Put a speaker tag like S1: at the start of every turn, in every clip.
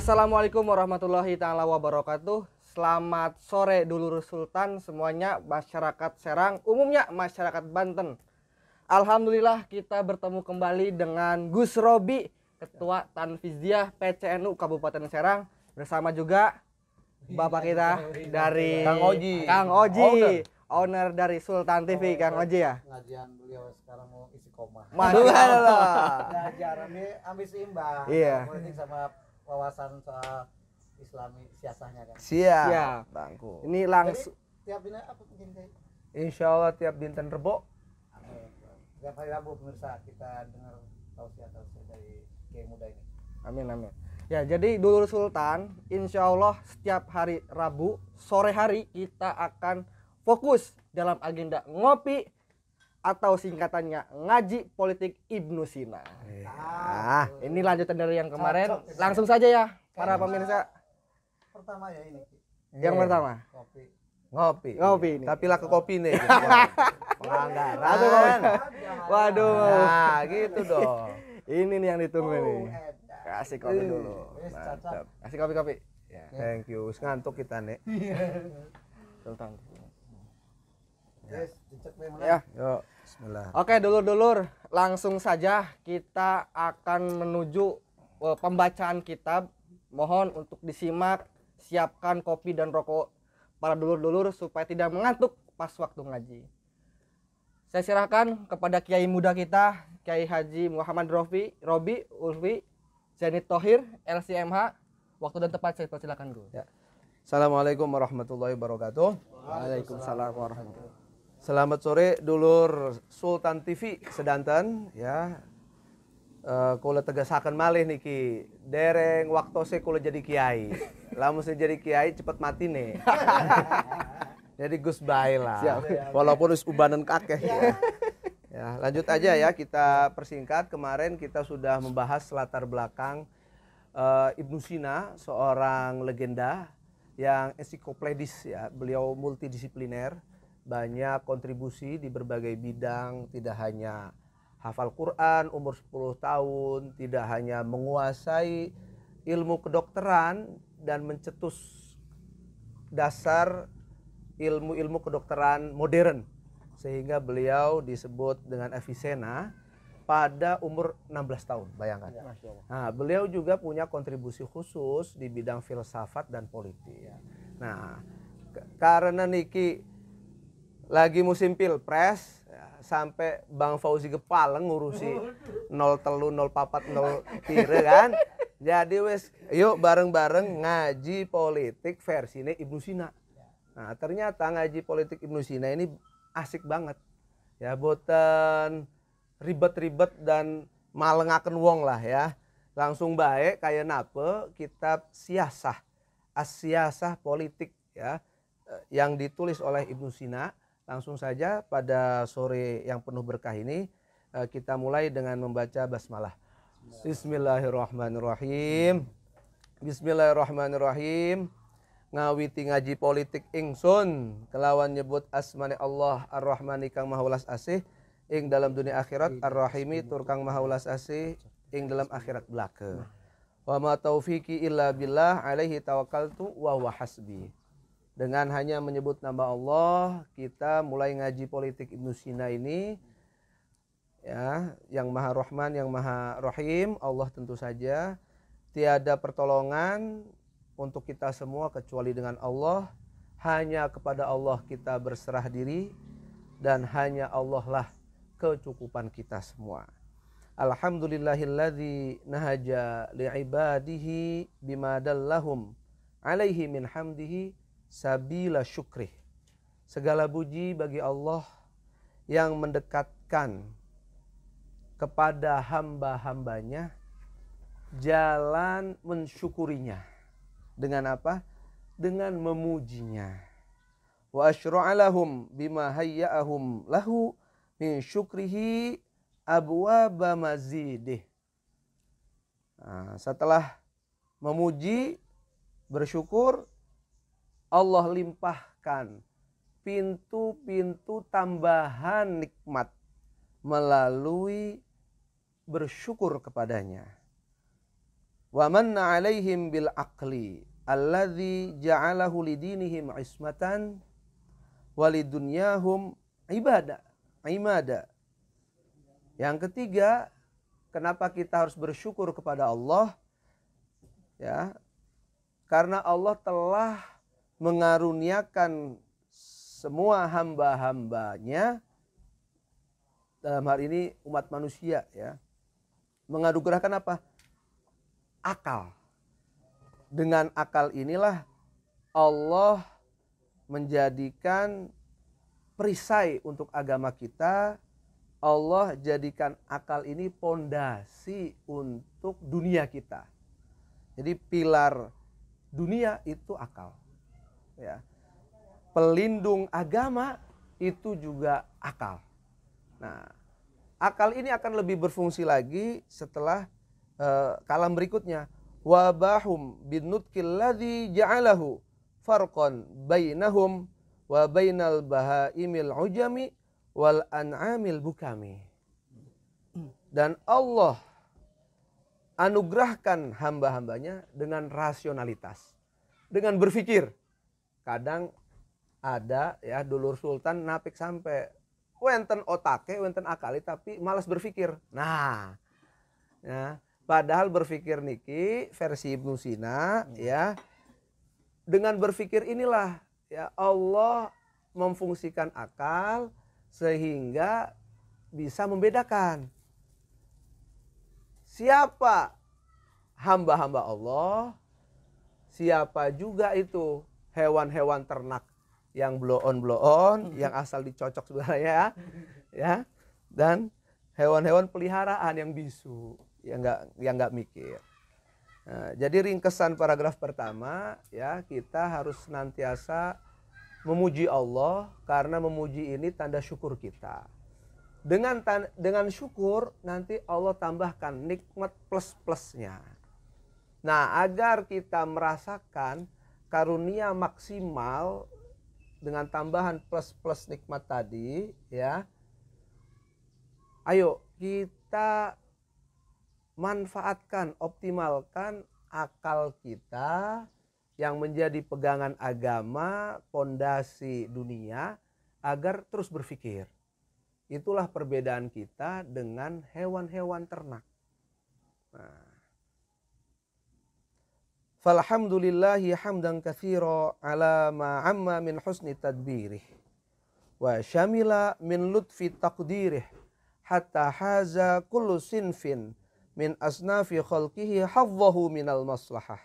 S1: Assalamualaikum warahmatullahi taala wabarakatuh. Selamat sore dulur sultan semuanya, masyarakat Serang, umumnya masyarakat Banten. Alhamdulillah kita bertemu kembali dengan Gus Robi, Ketua Tanfiziah PCNU Kabupaten Serang, bersama juga Bapak kita dari Kang Oji, owner dari Sultan TV, Kang Oji ya.
S2: Pengajian beliau sekarang mau isi koma.
S1: Masya Allah.
S2: Belajar ambil seimbang.
S1: Iya.
S2: Politik sama wawasan soal Islami siasahnya kan.
S1: Siap.
S3: Bangku.
S1: Ini langsung.
S2: Jadi, tiap ini apa mungkin kayak?
S3: Insya Allah tiap dinten Rebo.
S2: Amin. Tiap hari Rabu pemirsa kita dengar tausiah dari Kiai Muda ini.
S1: Amin amin. Ya, jadi dulur sultan, insya Allah setiap hari Rabu sore hari kita akan fokus dalam agenda ngopi atau singkatannya ngaji politik Ibnu Sina. Ini lanjutan dari yang kemarin. Langsung saja ya para pemirsa.
S2: Pertama ya ini.
S1: Yang pertama
S2: Kopi.
S1: ngopi ini.
S3: Tapi lah ke kopi nih. Penganggaran.
S1: Waduh.
S3: Nah, gitu dong.
S1: Ini nih yang ditunggu nih.
S2: Edan.
S1: Kasih kopi dulu.
S2: Wis,
S3: Mantap.
S2: cocok.
S1: Kasih kopi. Ya.
S3: Thank you. Ngantuk kita nih.
S1: Sultan.
S2: Wis, dicek bae mana?
S1: Ya.
S3: Yuk, bismillah.
S1: Oke dulur-dulur, langsung saja kita akan menuju pembacaan kitab. Mohon untuk disimak, siapkan kopi dan rokok para dulur-dulur supaya tidak mengantuk pas waktu ngaji. Saya serahkan kepada Kiai muda kita, Kiai Haji Muhammad Robi Ulfi Zainit Thohir LCMH. Waktu dan tempat saya persilakan dulu.
S3: Ya. Assalamualaikum warahmatullahi wabarakatuh.
S1: Waalaikumsalam warahmatullahi wabarakatuh.
S3: Selamat sore dulur Sultan TV sedanten ya. Kula tegasaken malih niki dereng waktose kula jadi kiai. Lamun saya jadi kiai cepet mati nih. Jadi Gus bae lah.
S1: Siap.
S3: Walaupun wis ubanan kakek. Ya, lanjut aja ya, kita persingkat. Kemarin kita sudah membahas latar belakang Ibnu Sina, seorang legenda yang ensiklopedis ya. Beliau multidisipliner, banyak kontribusi di berbagai bidang, tidak hanya hafal Quran umur 10 tahun, tidak hanya menguasai ilmu kedokteran dan mencetus dasar ilmu-ilmu kedokteran modern, sehingga beliau disebut dengan Avicenna pada umur 16 tahun, bayangkan. Nah, beliau juga punya kontribusi khusus di bidang filsafat dan politik. Nah, karena niki lagi musim pilpres, sampai Bang Fauzi Gepaleng ngurusi 03 04 03 kan. Jadi wes yuk bareng-bareng ngaji politik versinya Ibnu Sina. Nah, ternyata ngaji politik Ibnu Sina ini asik banget. Ya, boten ribet-ribet dan malengaken wong lah ya. Langsung baik kayak nape kitab siasah, as-siasah politik ya, yang ditulis oleh Ibnu Sina. Langsung saja pada sore yang penuh berkah ini kita mulai dengan membaca basmalah. Bismillahirrahmanirrahim. Bismillahirrahmanirrahim. Ngawiti ngaji politik ingsun kelawan nyebut asmane Allah Ar-Rahmani kang maha welas asih ing dalam dunia akhirat, Ar-Rahimi tur kang maha welas asih ing dalam akhirat belaka. Wa ma taufiqi illa billah alaihi tawakkaltu wa huwa hasbi. Dengan hanya menyebut nama Allah, kita mulai ngaji politik Ibnu Sina ini ya, yang Maha Rahman, yang Maha Rahim, Allah tentu saja. Tiada pertolongan untuk kita semua kecuali dengan Allah. Hanya kepada Allah kita berserah diri dan hanya Allah lah kecukupan kita semua. Alhamdulillahilladzi nahaja li'ibadihi bima dallahum alaihi min hamdihi sabila syukri. Segala puji bagi Allah yang mendekatkan kepada hamba-hambanya jalan mensyukurinya. Dengan apa? Dengan memujinya. Wa asyra'alahum bima hayya'ahum lahu min syukrihi abwaba mazidih. Nah, setelah memuji, bersyukur, Allah limpahkan pintu-pintu tambahan nikmat melalui bersyukur kepadanya. wa manna 'alaihim bil aqli alladzi ja'alahu lidinihim ismatan walidunyahum imada. Yang ketiga, kenapa kita harus bersyukur kepada Allah? Ya, karena Allah telah mengaruniakan semua hamba-hambanya, dalam hal ini umat manusia, ya, menganugerahkan apa? Akal. Dengan akal inilah Allah menjadikan perisai untuk agama kita. Allah jadikan akal ini pondasi untuk dunia kita. Jadi pilar dunia itu akal. Ya. Pelindung agama itu juga akal. Nah, akal ini akan lebih berfungsi lagi setelah kalam berikutnya. Wabahum bin nutqil ladzi ja'alahu farqan bainahum wa bainal bahaimil ujami wal an'amil bukami. Dan Allah anugerahkan hamba-hambanya dengan rasionalitas, dengan berpikir. Kadang ada ya dulur sultan napik sampai wenten otake, wenten akali tapi malas berpikir. Nah, ya, padahal berpikir niki versi Ibnu Sina, ya, dengan berpikir inilah ya Allah memfungsikan akal sehingga bisa membedakan siapa hamba-hamba Allah, siapa juga itu hewan-hewan ternak yang blow-on, yang asal dicocok sebenarnya, ya, dan hewan-hewan peliharaan yang bisu, yang nggak mikir. Nah, jadi ringkesan paragraf pertama, ya, kita harus senantiasa memuji Allah, karena memuji ini tanda syukur kita. Dengan syukur nanti Allah tambahkan nikmat plus-plusnya. Nah, agar kita merasakan karunia maksimal dengan tambahan plus-plus nikmat tadi, ya, ayo kita manfaatkan, optimalkan akal kita yang menjadi pegangan agama, pondasi dunia, agar terus berpikir. Itulah perbedaan kita dengan hewan-hewan ternak. Nah. Falhamdulillahi hamdan katsira ala ma amma min husni tadbirih wa syamila min lutfi taqdirih hatta haza kullu sinfin min asnafi khalqihi hadzahu minal maslahah.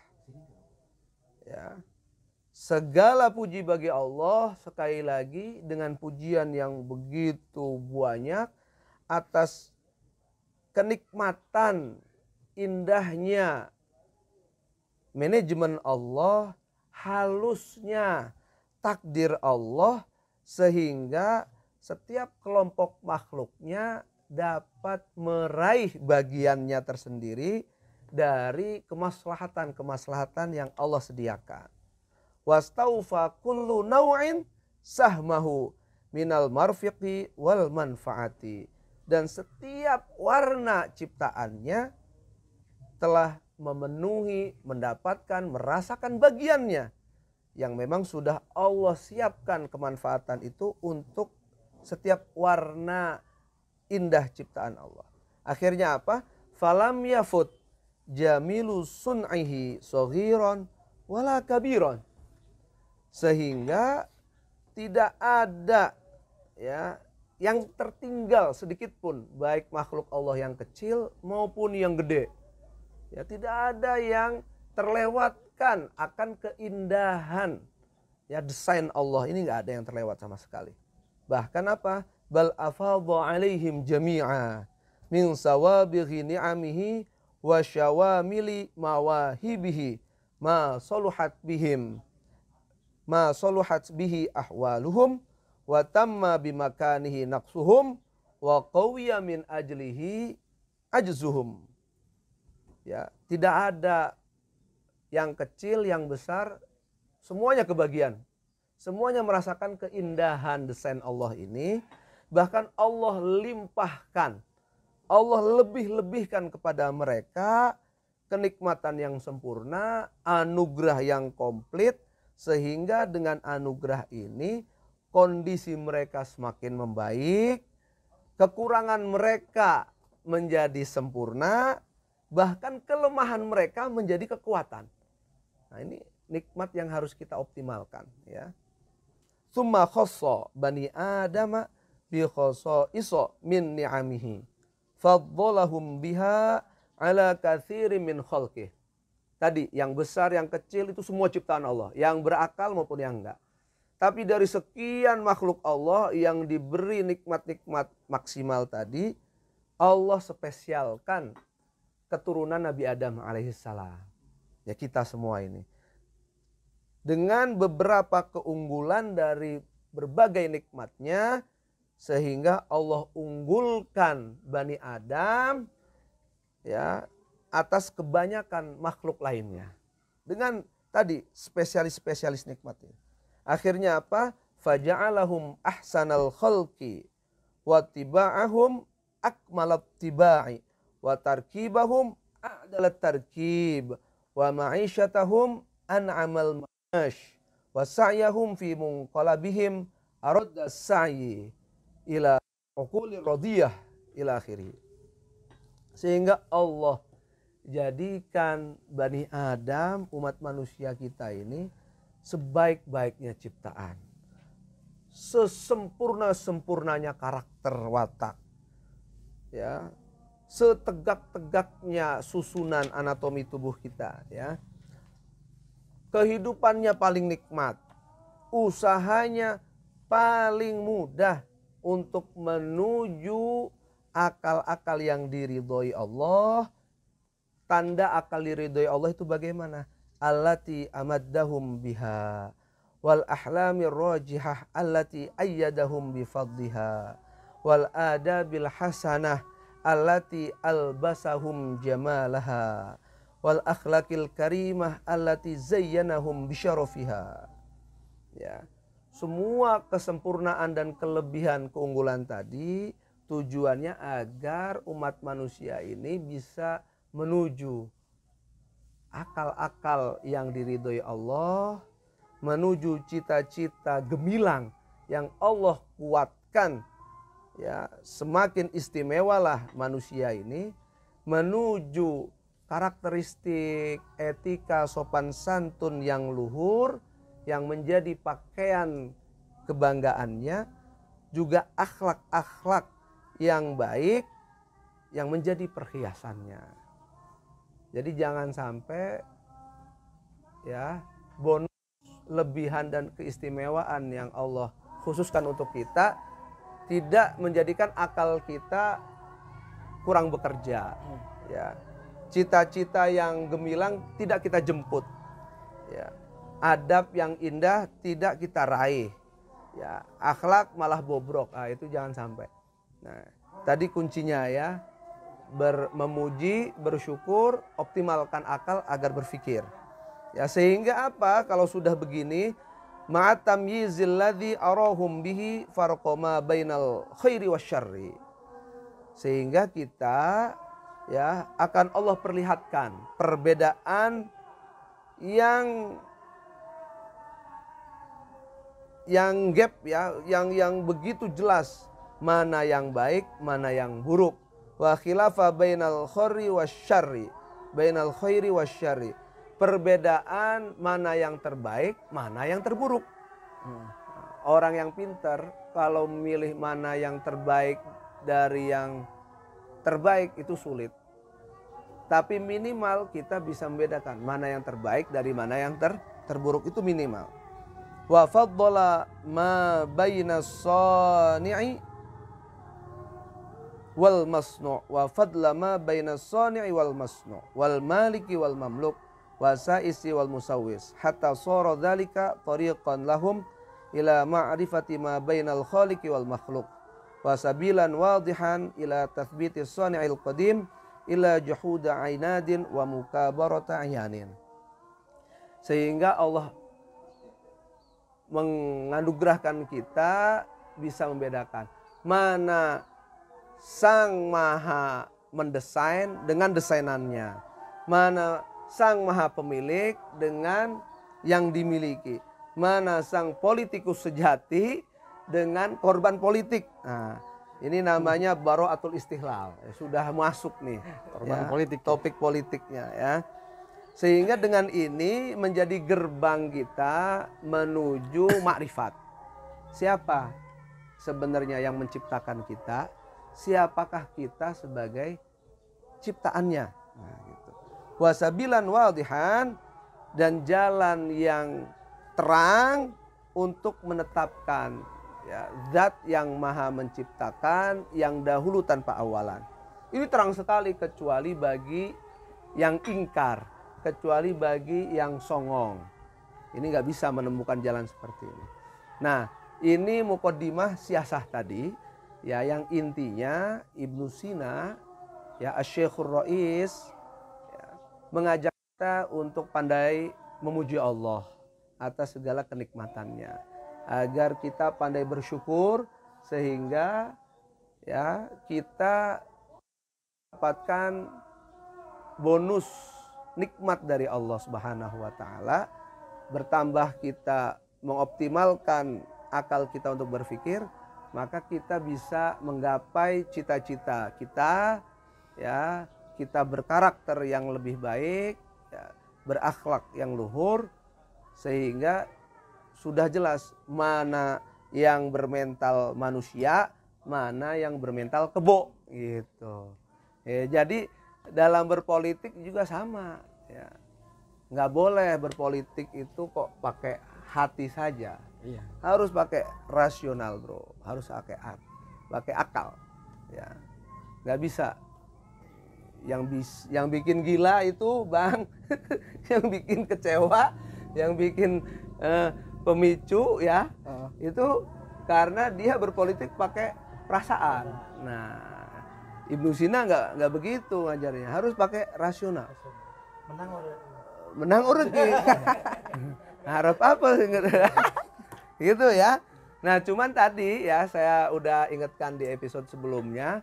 S3: Ya. Segala puji bagi Allah, sekali lagi dengan pujian yang begitu banyak atas kenikmatan indahnya manajemen Allah, halusnya takdir Allah, sehingga setiap kelompok makhluknya dapat meraih bagiannya tersendiri dari kemaslahatan-kemaslahatan yang Allah sediakan. Wastaufa kullu naw'in sahmahu minal marfiqi wal manfaati. Dan setiap warna ciptaannya telah memenuhi, mendapatkan, merasakan bagiannya yang memang sudah Allah siapkan kemanfaatan itu untuk setiap warna indah ciptaan Allah. Akhirnya apa? Falam yafut jamilu sun'ihi saghiran wala kabiran. Sehingga tidak ada ya yang tertinggal sedikit pun, baik makhluk Allah yang kecil maupun yang gede. Ya, tidak ada yang terlewatkan akan keindahan ya desain Allah ini, nggak ada yang terlewat sama sekali. Bahkan apa? Bal afadha alaihim jami'a min sawabighi ni'amihi wa syawamili mawahibihi ma saluhat bihi ahwaluhum wa tamma bimakanihi naqsuhum wa qawiya min ajlihi ajzuhum. Ya, tidak ada yang kecil, yang besar, semuanya kebagian. Semuanya merasakan keindahan desain Allah ini. Bahkan Allah limpahkan, Allah lebih-lebihkan kepada mereka kenikmatan yang sempurna, anugerah yang komplit, sehingga dengan anugerah ini kondisi mereka semakin membaik, kekurangan mereka menjadi sempurna, bahkan kelemahan mereka menjadi kekuatan. Nah, ini nikmat yang harus kita optimalkan, ya. Tsumma khassa bani Adam bi khasaisa min ni'amihi faddalahum biha ala katsirin min khalqih. Tadi yang besar yang kecil itu semua ciptaan Allah, yang berakal maupun yang enggak. Tapi dari sekian makhluk Allah yang diberi nikmat-nikmat maksimal tadi, Allah spesialkan keturunan Nabi Adam alaihissalam. Ya, kita semua ini. Dengan beberapa keunggulan dari berbagai nikmatnya, sehingga Allah unggulkan Bani Adam, ya, atas kebanyakan makhluk lainnya. Dengan tadi spesialis-spesialis nikmatnya. Akhirnya apa? Faja'alahum ahsanal khalqi wa tiba'ahum akmalat tiba'i wa tarkibahum a'dalat tarkib wa ma'isyatahum an'amal ma'ash wa sa'yahum fi munqalabihim aradda sa'yi ila uqulir radiyah ila akhirih. Sehingga Allah jadikan Bani Adam, umat manusia kita ini, sebaik-baiknya ciptaan, sesempurna-sempurnanya karakter watak, ya, setegak-tegaknya susunan anatomi tubuh kita, ya, kehidupannya paling nikmat, usahanya paling mudah untuk menuju akal-akal yang diridhoi Allah. Tanda akal diridhoi Allah itu bagaimana? Allati amaddahum biha wal ahlamir rajihah allati ayyadahum bifadliha wal adabil hasanah allati albasahum jamalaha wal akhlaqil karimah allati zayyanahum bisyarafiha. Ya, semua kesempurnaan dan kelebihan keunggulan tadi tujuannya agar umat manusia ini bisa menuju akal-akal yang diridhoi Allah, menuju cita-cita gemilang yang Allah kuatkan. Ya, semakin istimewalah manusia ini menuju karakteristik etika sopan santun yang luhur yang menjadi pakaian kebanggaannya, juga akhlak-akhlak yang baik yang menjadi perhiasannya. Jadi jangan sampai, ya, bonus, lebihan dan keistimewaan yang Allah khususkan untuk kita tidak menjadikan akal kita kurang bekerja. Ya, cita-cita yang gemilang tidak kita jemput. Ya, adab yang indah tidak kita raih. Ya, akhlak malah bobrok. Ah, itu jangan sampai. Nah, tadi kuncinya, ya, memuji, bersyukur, optimalkan akal agar berpikir. Ya, sehingga apa? Kalau sudah begini, ma'atam yizil ladzi arahum bihi farqama bainal khairi wasyarri. Sehingga kita, ya, akan Allah perlihatkan perbedaan yang gap, ya, yang begitu jelas, mana yang baik, mana yang buruk. Wa khilafa bainal khairi wasyarri, bainal khairi wasyarri. Perbedaan mana yang terbaik, mana yang terburuk. Orang yang pintar kalau memilih mana yang terbaik dari yang terbaik itu sulit. Tapi minimal kita bisa membedakan mana yang terbaik dari mana yang terburuk, itu minimal. Wa faddala ma bainas sani'i wal masnu' wa fadla ma bainas sani'i wal masnu' wal maliki wal mamluk wa sa'isi wal musawwis hatta sara dzalika tariqan lahum ila ma'rifati ma bainal khaliqi wal makhluk wa sabilan wadihan ila tathbiti sani'il qadim ila juhuda ainadin wa mukabarata ayanin. Sehingga Allah menganugerahkan kita bisa membedakan mana Sang Maha mendesain dengan desainannya, Mana sang maha pemilik dengan yang dimiliki. Mana sang politikus sejati dengan korban politik. Nah, ini namanya Bara'atul Istihlal. Sudah masuk nih
S1: Korban
S3: ya,
S1: politik.
S3: topik politiknya ya. Sehingga dengan ini menjadi gerbang kita menuju makrifat. Siapa sebenarnya yang menciptakan kita? Siapakah kita sebagai ciptaannya? Nah, gitu. Wasabilan wadihan, dan jalan yang terang untuk menetapkan ya, zat yang maha menciptakan yang dahulu tanpa awalan. Ini terang sekali kecuali bagi yang ingkar, kecuali bagi yang songong. Ini nggak bisa menemukan jalan seperti ini. Nah, ini muqaddimah siasah tadi ya, yang intinya Ibnu Sina ya, Asy-Syekhur Rais ya, mengajak kita untuk pandai memuji Allah atas segala kenikmatannya, agar kita pandai bersyukur sehingga ya kita dapatkan bonus nikmat dari Allah Subhanahu wa taala. Bertambah kita mengoptimalkan akal kita untuk berpikir, maka kita bisa menggapai cita-cita kita ya, kita berkarakter yang lebih baik ya, berakhlak yang luhur, sehingga sudah jelas mana yang bermental manusia, mana yang bermental kebo gitu. Jadi dalam berpolitik juga sama ya. Nggak boleh berpolitik itu kok pakai hati saja.
S1: Iya.
S3: Harus pakai rasional, bro. Harus pakai akal ya. Nggak bisa yang bikin gila itu, Bang, yang bikin kecewa, yang bikin pemicu ya, itu karena dia berpolitik pakai perasaan. Nah, Ibnu Sina nggak begitu ngajarnya, harus pakai rasional. Menang urut harap apa gitu ya. Nah, cuman tadi ya saya udah ingatkan di episode sebelumnya,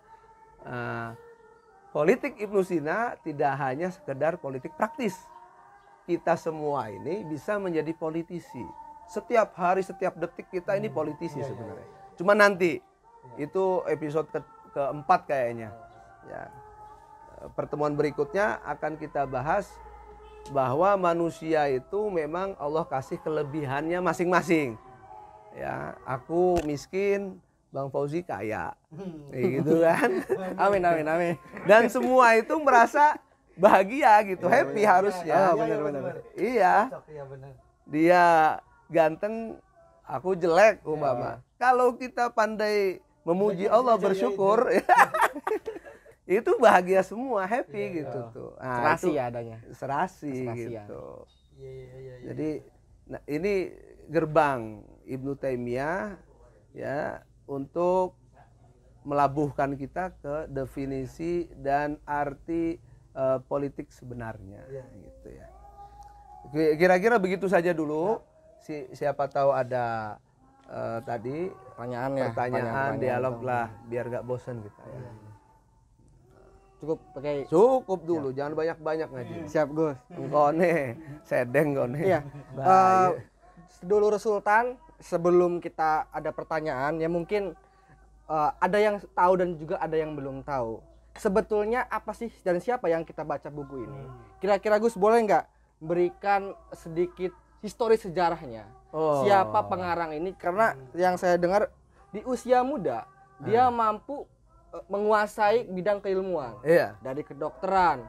S3: politik Ibnu Sina tidak hanya sekedar politik praktis. Kita semua ini bisa menjadi politisi. Setiap hari, setiap detik kita ini politisi sebenarnya. Cuma nanti itu episode keempat kayaknya. Ya. Pertemuan berikutnya akan kita bahas bahwa manusia itu memang Allah kasih kelebihannya masing-masing. Ya, aku miskin, Bang Fauzi kaya, gitu kan?
S1: Amin, amin, amin.
S3: Dan semua itu merasa bahagia gitu, happy harusnya.
S1: Benar.
S3: Iya. Dia ganteng, aku jelek umpama. Kalau kita pandai memuji Allah, bersyukur, itu bahagia semua, happy gitu tuh. Nah,
S1: Serasi ya adanya.
S3: Serasi
S1: ya.
S3: gitu. Jadi nah, ini gerbang Ibnu Taimiyah ya untuk melabuhkan kita ke definisi dan arti politik sebenarnya gitu ya. Kira-kira begitu saja dulu. Siapa tahu ada tadi pertanyaan dialog lah, biar gak bosan kita ya. Cukup dulu, jangan banyak-banyak ngaji.
S1: Siap, Gus.
S3: Engkau nih sedeng kau nih.
S1: Iya. Sedulur Sultan, sebelum kita ada pertanyaan ya, mungkin ada yang tahu dan juga ada yang belum tahu. Sebetulnya apa sih dan siapa yang kita baca buku ini? Kira-kira Gus boleh nggak berikan sedikit histori sejarahnya? Siapa pengarang ini? Karena yang saya dengar di usia muda dia mampu menguasai bidang keilmuan.
S3: Iya.
S1: Dari kedokteran,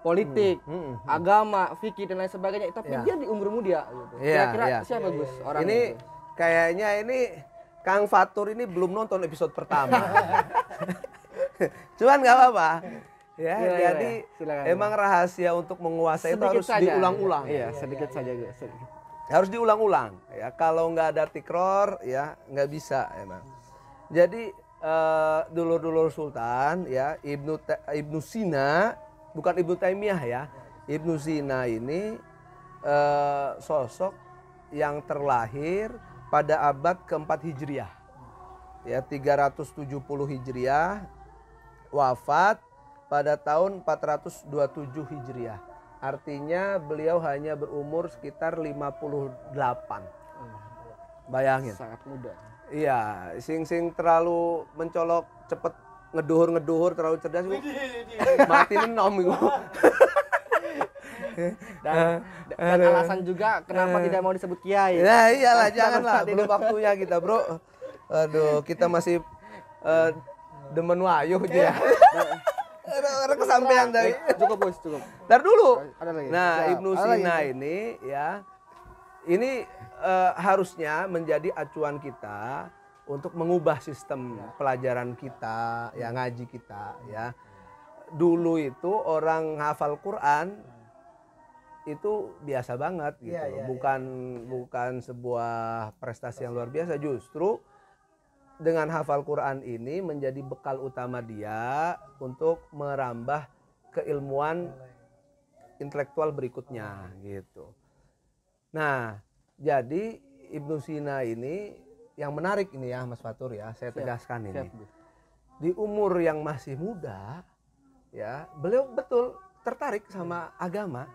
S1: politik, agama, fikih dan lain sebagainya. Tapi dia di umur muda gitu. Kira-kira siapa Gus orang
S3: ini? Kayaknya ini Kang Fatur ini belum nonton episode pertama. Cuman nggak apa-apa. Ya, jadi silakan. Emang rahasia untuk menguasai sedikit itu harus diulang-ulang.
S1: Iya, sedikit saja Gus.
S3: Harus diulang-ulang. Ya, kalau nggak ada tikror, ya nggak bisa emang. Jadi dulur-dulur Sultan, ya Ibnu Sina, bukan Ibnu Taimiyah ya. Ibnu Sina ini sosok yang terlahir pada abad keempat Hijriah. Ya, 370 Hijriah, wafat pada tahun 427 Hijriah. Artinya beliau hanya berumur sekitar 58. Bayangin.
S1: Sangat muda.
S3: Iya, sing terlalu mencolok cepet ngeduhur terlalu cerdas gua. Mati enom iku.
S1: Dan alasan juga kenapa tidak mau disebut kiai.
S3: Ya iyalah, janganlah, belum waktunya kita, Bro. Aduh, kita masih demen wayuh aja ya. Ada kesampaian dari.
S1: Cukup bos, cukup.
S3: Ntar dulu.
S1: Ada lagi.
S3: Nah,
S1: Siap.
S3: Ibnu
S1: Ada lagi.
S3: Sina ini ya, ini harusnya menjadi acuan kita untuk mengubah sistem pelajaran kita, ya ngaji kita ya. Dulu itu orang hafal Quran itu biasa banget gitu.
S2: Iya, iya,
S3: Bukan sebuah prestasi yang luar biasa, justru dengan hafal Quran ini menjadi bekal utama dia untuk merambah keilmuan intelektual berikutnya gitu. Nah, jadi Ibnu Sina ini yang menarik ini ya Mas Fatur ya, saya tegaskan ini. Di umur yang masih muda ya, beliau betul tertarik sama agama.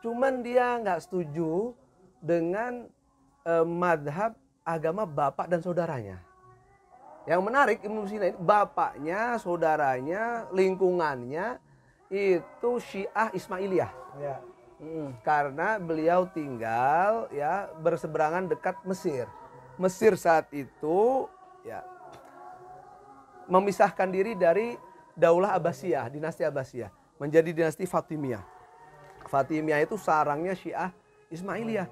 S3: Cuman dia nggak setuju dengan madhab agama bapak dan saudaranya. Yang menarik Ibnu Sina ini, bapaknya, saudaranya, lingkungannya itu Syiah Ismailiyah.
S2: Ya.
S3: Karena beliau tinggal ya berseberangan dekat Mesir. Mesir saat itu ya memisahkan diri dari Daulah Abbasiyah, dinasti Abbasiyah, menjadi dinasti Fatimiyah. Fatimiyah itu sarangnya Syiah Ismailiyah.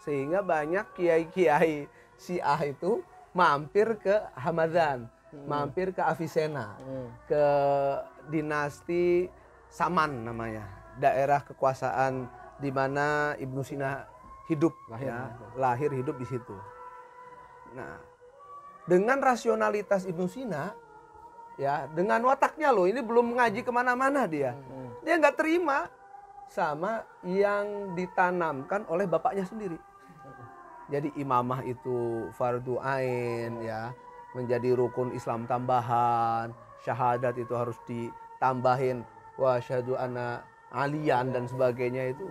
S3: Sehingga banyak kiai-kiai Syiah itu mampir ke Hamadan, mampir ke Avicenna, ke dinasti Saman namanya, daerah kekuasaan di mana Ibnu Sina hidup, lahir hidup di situ. Nah, dengan rasionalitas Ibnu Sina, ya dengan wataknya loh, ini belum ngaji kemana-mana dia nggak terima sama yang ditanamkan oleh bapaknya sendiri. Jadi imamah itu fardu ain ya, menjadi rukun Islam tambahan, syahadat itu harus ditambahin wa asyhadu anna aliyan dan sebagainya itu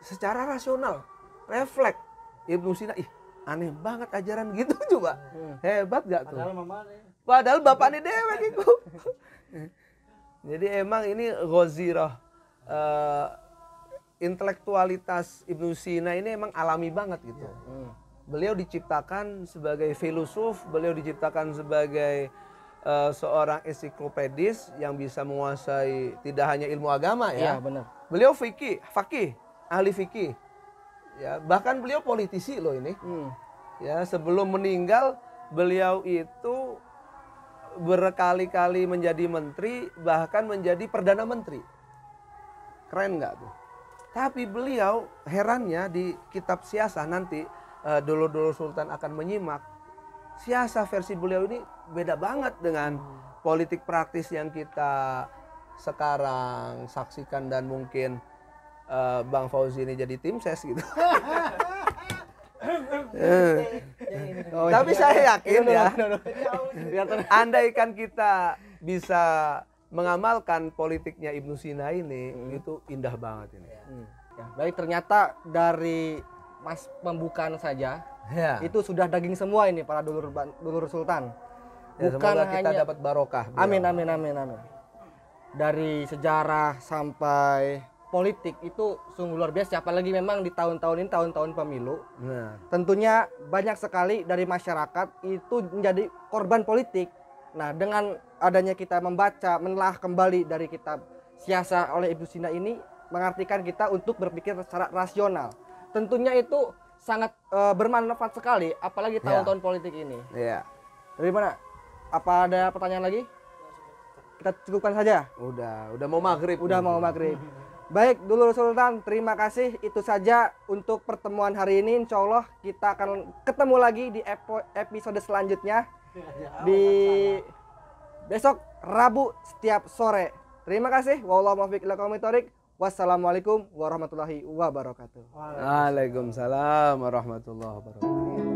S3: secara rasional, refleks Ibnu Sina, aneh banget ajaran gitu coba. Hebat gak tuh? Padahal bapaknya dewek itu. Jadi emang ini ghazirah intelektualitas Ibnu Sina ini emang alami banget gitu. Beliau diciptakan sebagai filosof, beliau diciptakan sebagai seorang ensiklopedis yang bisa menguasai tidak hanya ilmu agama ya.
S1: Iya, benar.
S3: Beliau fakih, ahli fikih. Ya, bahkan beliau politisi loh ini. Ya, sebelum meninggal beliau itu berkali-kali menjadi menteri, bahkan menjadi perdana menteri. Keren nggak tuh? Tapi beliau herannya di kitab siasah nanti dulur-dulur Sultan akan menyimak. Siasah versi beliau ini beda banget dengan politik praktis yang kita sekarang saksikan dan mungkin Bang Fauzi ini jadi tim ses gitu. Tapi saya yakin ya, andaikan kita bisa mengamalkan politiknya Ibnu Sina ini, itu indah banget ini.
S1: Ya, baik, ternyata dari Mas pembukaan saja
S3: Ya.
S1: itu sudah daging semua ini para dulur Sultan.
S3: Ya,
S1: Bukan
S3: semoga kita
S1: hanya
S3: dapat barokah. beliau.
S1: amin, amin, amin, amin. Dari sejarah sampai politik itu sungguh luar biasa, apalagi memang di tahun-tahun ini tahun-tahun pemilu.
S3: Nah,
S1: Tentunya banyak sekali dari masyarakat itu menjadi korban politik. Nah, dengan adanya kita membaca, menelaah kembali dari kitab siasah oleh Ibnu Sina ini, mengartikan kita untuk berpikir secara rasional. Tentunya itu sangat bermanfaat sekali, apalagi tahun-tahun politik ini.
S3: ya,
S1: Dari mana? Apa ada pertanyaan lagi? Kita cukupkan saja.
S3: udah mau maghrib.
S1: Udah mau maghrib. Baik, dulur Sultan, terima kasih. Itu saja untuk pertemuan hari ini. Insya Allah kita akan ketemu lagi di episode selanjutnya di besok Rabu setiap sore. Terima kasih. Wallahu muwaffiq ila aqwamit thoriq. Wassalamualaikum warahmatullahi wabarakatuh.
S3: Waalaikumsalam warahmatullahi wabarakatuh.